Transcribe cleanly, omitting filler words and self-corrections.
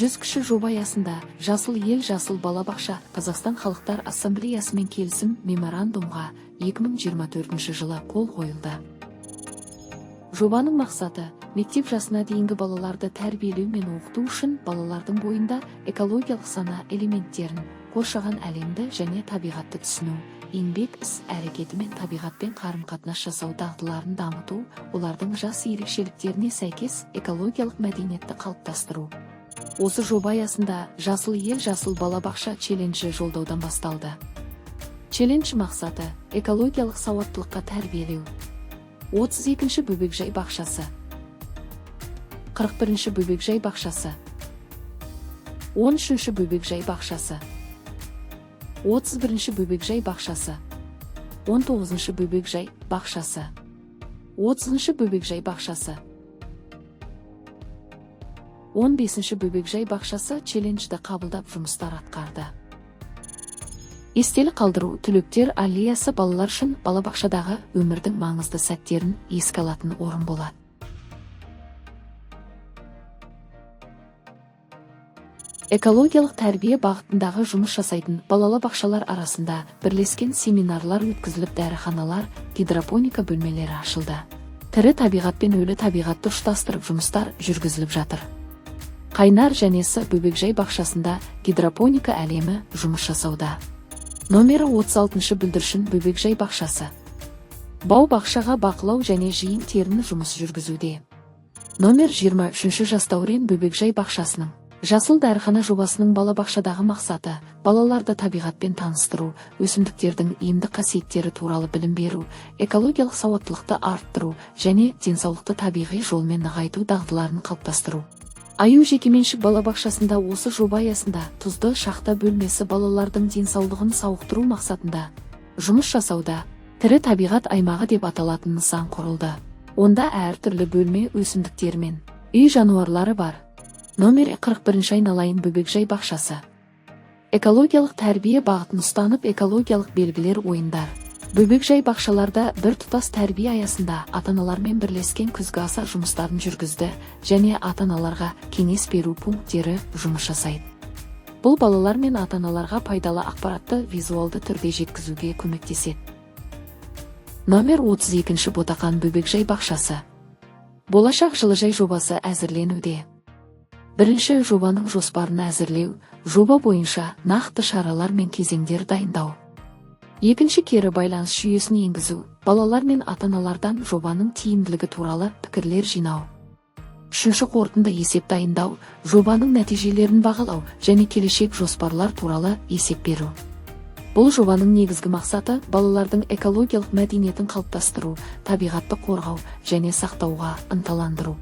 100 кіші жоба аясында Жасыл ел жасыл балабақша Қазақстан Халықтар Ассамблеясымен келісім меморандумға 2024 жылы қол қойылды. Жобаның мақсаты мектеп жасына дейінгі балаларды тәрбиелеу мен оқыту үшін балалардың бойында экологиялық сана элементтерін, қоршаған әлемді және табиғатты түсіну, еңбек іс-әрекеті мен табиғатпен қарым-қатынас жасау дағдыларын дамыту, олардың жас ерекшеліктеріне сәйкес экологиялық мәдениетті қалыптастыру. Осы жоба аясында Жасыл ел жасыл балабақша челленджі жолдаудан басталды. Челлендж мақсаты экологиялық сауаттылыққа тәрбиелеу. 32-ші бөбекжай бақшасы, 41-ші бөбекжай бақшасы, 13-ші бөбекжай бақшасы, 31-ші бөбекжай бақшасы, 19-ші бөбекжай бақшасы, 30-ші бөбекжай бақшасы, 15-ші бөбекжай бақшасы челленджді қабылдап жұмыстар атқарды. Естелік қалдыру түлектер аллеясы балалар үшін балабақшадағы өмірдің маңызды сәттерін еске алатын орын болады. Экологиялық тәрбие бағытындағы жұмыс жасайтын балабақшалар арасында бірлескен семинарлар өткізіліп, дәріханалар, гидропоника бөлмелері ашылды. Тірі табиғат пен өлі табиғатты ұштастырып жұмыстар жүргізіліп жатыр. Қайнар және С бөбекжай бақшасында гидропоника әлемі жұмыс жасауда. Номері 36-шы бүлдіршін бөбекжай бақшасы. Бау-бақшаға бақылау және жиын терін жұмыс жүргізуде. Номер 23-ші Жастаурен бөбекжай бақшасының Жасыл дәріхана жобасының балабақшадағы мақсаты балаларды табиғатпен таныстыру, өсімдіктердің емдік қасиеттері туралы білім беру, экологиялық сауаттылықты арттыру және денсаулықты табиғи жолмен нығайту дағдыларын қалыптастыру. Аю жекеменшік балабақшасында осы жоба аясында тұзды шахта бөлмесі балалардың денсаулығын сауықтыру мақсатында жұмыс жасауда. Тірі табиғат аймағы деп аталатын нысан құрылды. Онда әртүрлі бөлме өсімдіктермен үй жануарлары бар. Номер 41-ші айналайын бөбекжай бақшасы. Экологиялық тәрбие бағытын ұстанып, экологиялық белгілер ойындар. Бөбекжай бақшаларда бір тұтас тәрбие аясында ата-аналармен бірлескен күзгі аса жұмыстарын жүргізді және ата-аналарға кеңес беру пункттері жұмыс жасайды. Бұл балалар мен ата-аналарға пайдалы ақпаратты визуалды түрде жеткізуге көмектеседі. Номер 32-ші Ботақан бөбекжай бақшасы. Болашақ жылыжай жобасы әзірленуде. Бірінші жобаның жоспарын әзірлеу, жоба бойынша нақты шаралар мен кезеңдер дайындау. Екінші кері байланыс жүйесін енгізу, балалар мен ата-аналардан жобаның тиімділігі туралы пікірлер жинау. Үшінші қорытынды есеп дайындау, жобаның нәтижелерін бағалау және келешек жоспарлар туралы есеп беру. Бұл жобаның негізгі мақсаты балалардың экологиялық мәдениетін қалыптастыру, табиғатты қорғау және сақтауға ынталандыру.